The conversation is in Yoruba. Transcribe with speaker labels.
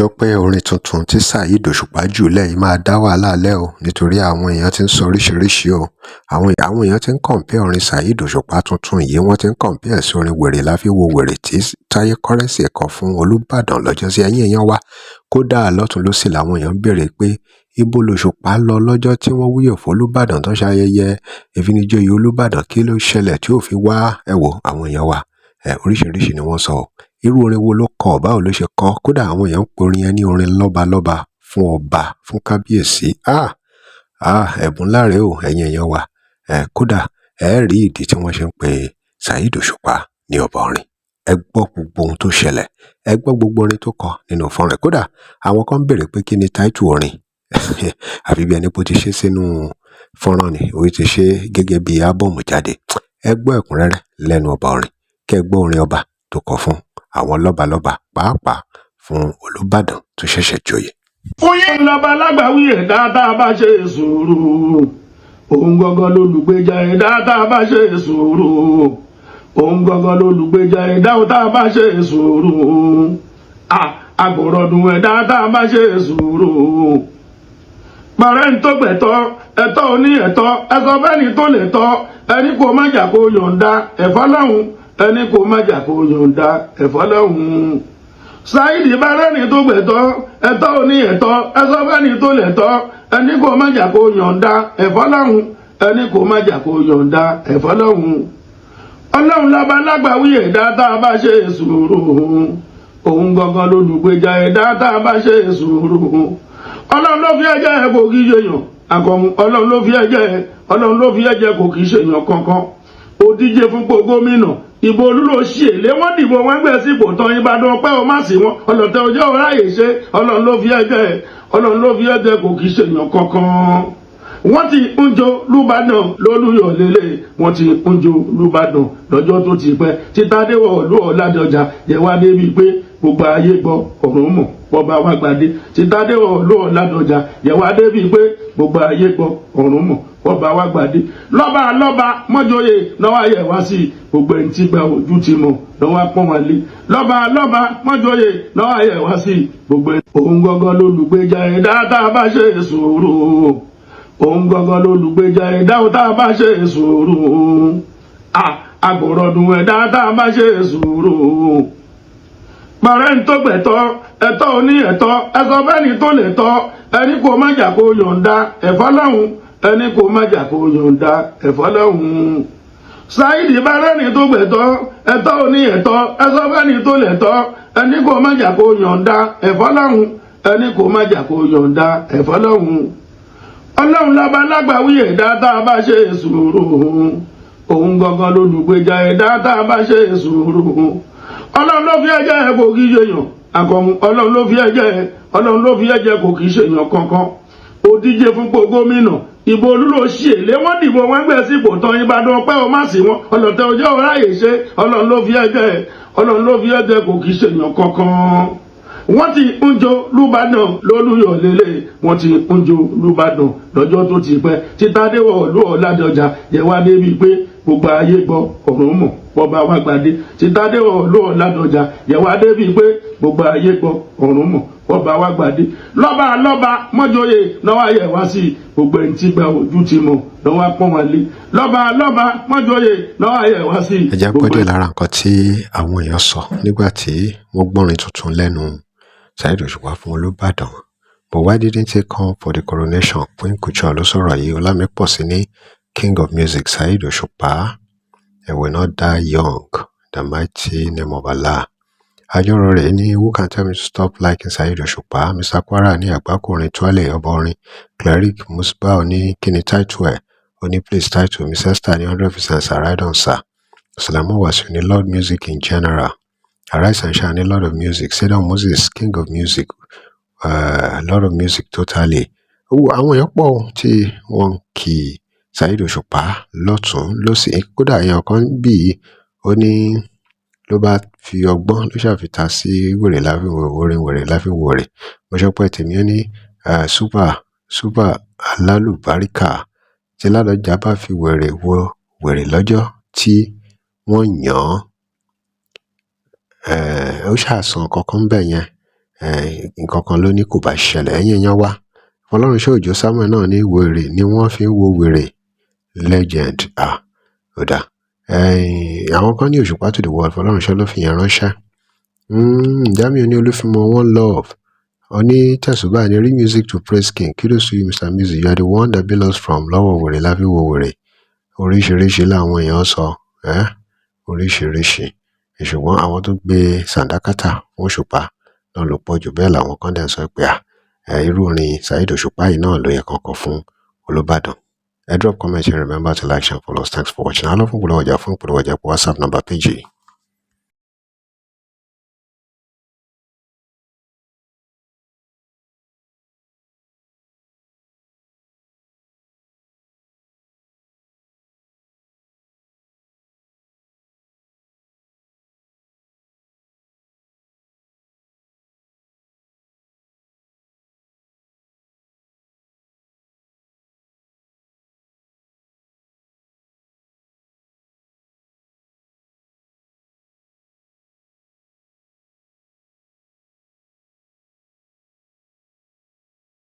Speaker 1: jọ pé orin tuntun tí Saheed Òṣùpá jù lẹ̀ yìí máa dá wàhálà lẹ̀ o, nítorí àwọn èèyàn ti ń sọ oríṣiríṣi o. Àwọn èèyàn ti ń compare orin Saheed Òṣùpá tuntun yìí, wọ́n ti ń compare sí orin wèrè la fi wo wèrè tí Táyé Currency kọ fún Olúbàdàn lọ́jọ́ sí ẹ̀yìn èèyàn wa. Kódà lọ́tún lósì làwọn èèyàn ń béèrè pé ibo lòṣùpá lọ lọ́jọ́ tí wọ́n wúyè fún Olúbàdàn tó ṣayẹyẹ ìfinijoyè Olúbàdàn, kí ló ṣẹlẹ̀ tí ò fi wá. Ẹ wò àwọn èèyàn wa, oríṣiríṣi ni wọ́n sọ o. Irú orin wo ló kọ, báwo ló ṣe kọ? Kódà àwọn èèyàn ń pe orin yẹn ní orin lọ́balọ́ba fún ọba, fún kábíyèsí. Ẹ̀bùn láre o ẹ̀yin èèyàn wa. Kódà ẹ rí ìdí tí wọ́n ṣe ń pe Saheed Òṣùpá ní ọba orin. Ẹ gbọ́ gbogbo ohun tó ṣẹlẹ̀, ẹ gbọ́ gbogbo orin tó kọ nínú fọ́nrán. Kódà àwọn kan ń béèrè pé kí ni táìtù orin àfi bí ẹni pé ó ti ṣe sínú fọ́nrán ni, ó ti ṣe gẹ́gẹ́ bí ábọ̀mù jáde. Ẹ gbọ́ ẹ̀kúnrẹ́rẹ́ lẹ́nu ọba orin, kẹ́ ẹ gbọ́ orin ọba tó kọ fún àwọn lọ́balọ́ba, pàápàá fún Olúbàdàn tó ṣẹ̀ṣẹ̀ joyè.
Speaker 2: Oyin lọba lágbàwí ẹ̀dá tá a bá ṣe sùúrù, òun gangan lolùgbèjà ẹ̀dá tá a bá ṣe sùúrù, òun gangan lolùgbèjà ẹ̀dá tá a bá ṣe sùúrù, agbòròdùn ẹ̀dá tá a bá ṣe sùúrù. Pàrẹ́ ń tó gbẹ̀tọ́, ẹ̀tọ́ oní ẹ̀tọ́, ẹ̀sọ́ bẹ́ni tó lè tọ́, ẹni kò má jà kó yọ̀ǹda ẹ̀fọ́ lọ́hùn, ẹni kò má jà kó yọ̀ǹda ẹ̀fọ́ lọ́hùn. Saheed bárẹ́ni tó gbẹ̀tọ́, ẹ̀tọ́ oní ẹ̀tọ́, ẹ̀sọ́ bẹ́ni tó lè tọ́, ẹni kò má jà kó yọ̀ǹda ẹ̀fọ́ lọ́hùn, ẹni kò má jà kó yọ̀ǹda ẹ̀fọ́ lọ́hùn. Ọlọ́run lọ́ba lágbàwí ẹ̀dá tá a bá ṣe sùúrù, òun gangan lolùgbèjà ẹ̀dá tá a bá ṣe sùúrù. Ọlọ́run ló fi ẹ̀jẹ̀ ẹ̀ kò kì í ṣèyàn àkọ́hún, ọlọ́run ló fi ẹ̀jẹ̀ kò kì í ṣèyàn kankan. Ó díje fúnpò gómìnà, ìbò olúlo ṣì èlé, wọ́n dìbò wọn gbé sípò tán Ìbàdàn pẹ́ o má sí wọn, ọlọ́tẹ̀ ọjọ́ ráyè ṣe. Ọlọ́run ló fi ẹ̀jẹ̀ kò kì í ṣèyàn kankan. Wọ́n ti ń jó lùbàdàn lólùyọ̀ lélẹ̀, wọ́n ti ń jó lùbàdàn lọ́jọ́ tó ti pẹ́. Títàdéwọ̀ ìlú Ọ̀làdọ̀jà yẹ wá débi pé gbogbo ayé gbọ́ ọ̀run mọ̀ bọ́ba wá gbadé. Títàdéwọ̀ ìlú Ọ̀làdọ̀jà yẹ wá débi pé gbogbo ayé gbọ́ ọ̀run mọ̀ bọ́ba wá gbadé. Lọ́ba mọ́jọ́yè lọ́wọ́ ayẹ̀ wá sí gbogbo ẹni tí gba ojú ti mọ̀ lọ́wọ́ pọ́n wọn lé. Lọ́ba mọ́jọ́yè lọ́wọ́ ayẹ̀ wá sí gbogbo ẹni. Òun gangan lolùgbèjà ẹ̀dá tá a bá ṣe sùúrù, òun gangan lolùgbèjà ẹ̀dá tá a bá ṣe sùúrù, agbòròdùn ẹ̀dá tá a bá ṣe sùúrù. Pàrẹ́ ń tó gbẹ̀tọ́, ẹ̀tọ́ oní ẹ̀tọ́, ẹ̀sọ́ bẹ́ni tó lè tọ́, ẹni kò má jà kó yọ̀ǹda ẹ̀fọ́ lọ́hùn, ẹni kò má jà kó yọ̀ǹda ẹ̀fọ́ lọ́hùn. Saheed bárẹ́ni tó gbẹ̀tọ́, ẹ̀tọ́ oní ẹ̀tọ́, ẹ̀sọ́ bẹ́ni tó lè tọ́, ẹni kò má jà kó yọ̀ǹda ẹ̀fọ́ lọ́hùn, ẹni kò má jà kó yọ̀ǹda ẹ̀fọ́ lọ́hùn. Ọlọ́run lọ́ba lágbàwí ẹ̀dá tá a bá ṣe sùúrù, òun gangan lolùgbèjà ẹ̀dá tá a bá ṣe sùúrù. Ọlọ́run ló fi ẹ̀jẹ̀ ẹ̀ kò kì í ṣèyàn àkọ́hún, ọlọ́run ló fi ẹ̀jẹ̀ kò kì í ṣèyàn kankan. Ó díje fúnpò gómìnà, ìbò olúlo ṣì èlé, wọ́n dìbò wọn gbé sípò tán Ìbàdàn pẹ́ o má sí wọn, ọlọ́tẹ̀ ọjọ́ ráyè ṣe. Ọlọ́run ló fi ẹ̀jẹ̀ kò kì í ṣèyàn kankan. Wọ́n ti ń jó lùbàdàn lólùyọ̀ lélẹ̀, wọ́n ti ń jó lùbàdàn lọ́jọ́ tó ti pẹ́. Títàdéwọ̀ ìlú Ọ̀làdọ̀jà yẹ wá débi pé gbogbo ayé gbọ́ ọ̀run mọ̀ bọ́ba wá gbadé. Títàdéwọ̀ ìlú Ọ̀làdọ̀jà yẹ wá débi pé gbogbo ayé gbọ́ ọ̀run mọ̀ bọ́ba wá gbadé. Lọ́ba mọ́jọ́yè lọ́wọ́ ayẹ̀ wá sí gbogbo ẹni tí gba ojú ti mọ̀ lọ́wọ́ pọ́n wọn lé. Lọ́ba mọ́jọ́yè lọ́wọ́ ayẹ̀ wá sí.
Speaker 1: Ẹ jẹ́ gbọ́dọ̀ lára nǹkan tí àwọn èèyàn sọ nígbà tí wọ́n gbọ́rin tuntun lẹ́nu Saheed Òṣùpá fún Olúbàdàn. But why didn't he come for the coronation? Queen Kuchon ló sọ̀rọ̀ yìí. Ọlámípọ̀sí ní King of Music Saheed Òṣùpá, he will not die young, the mighty name of Allah. Ajọ́rọ̀ rẹ̀ ní who can tell me to stop liking Saheed Òṣùpá? Mr. Kwara ní àgbákùnrin Tuale ọba orin. Cleric Musbah ní kíni title ẹ̀? Ó ní please title. Miss Esther ní 100% sir, right on sir. Salamu Wasiu ní Lord Music in general. Arise and Shine ní Lord of Music. Sedon Moses King of Music, Lord of Music totally. Àwọn èèyàn pọ̀ tí wọ́n kì í Saheed Òṣùpá lọ́tún lósì. Kódà èèyàn kan bí ó ní ló bá fi ọgbọ́n ló ṣàfitá sí wèrè láfi wèrè. Mo sọ pé tèmi ó ní super alálùbáríkà tí Ládọjà bá fi wèrè wo wèrè lọ́jọ́ tí wọ́n yàn án. Ó ṣàṣàn kankan bẹ́ẹ̀ yẹn. nǹkan kan ló ní kò bá ṣẹlẹ̀. Ẹ̀yin èèyàn wa, Fọlọ́runṣọ́ Òjó Samuel náà ní wèrè ni wọ́n fi ń wo wèrè legend. Ó dáa. Àwọn kan ní Òṣùpá to the world, Fọlọ́runṣọ́ ló fi yẹn ránṣẹ́. Jamiu ní Olúfìmọ̀ one love. Oni Tẹ̀sùbà ní real music to praise king. Kudos to you, Mr. Music. You are the one that bail us from lọ́wọ́ wèrè láfi wo wèrè. Oríṣiríṣi làwọn èèyàn sọ. Oríṣiríṣi. Ṣùgbọ́n àwọn tó gbé sàǹdákátà fún Òṣùpá náà ló pọ̀ jù. Bẹ́ẹ̀ làwọn kan dẹ̀ ń sọ pé irú orin Saheed Òṣùpá yìí náà ló yẹ kankan fún Olúbàdàn. Drop comment and remember to like, share, follow us. Thanks for watching. I love you. Fún ìpolówó ọjà WhatsApp number page.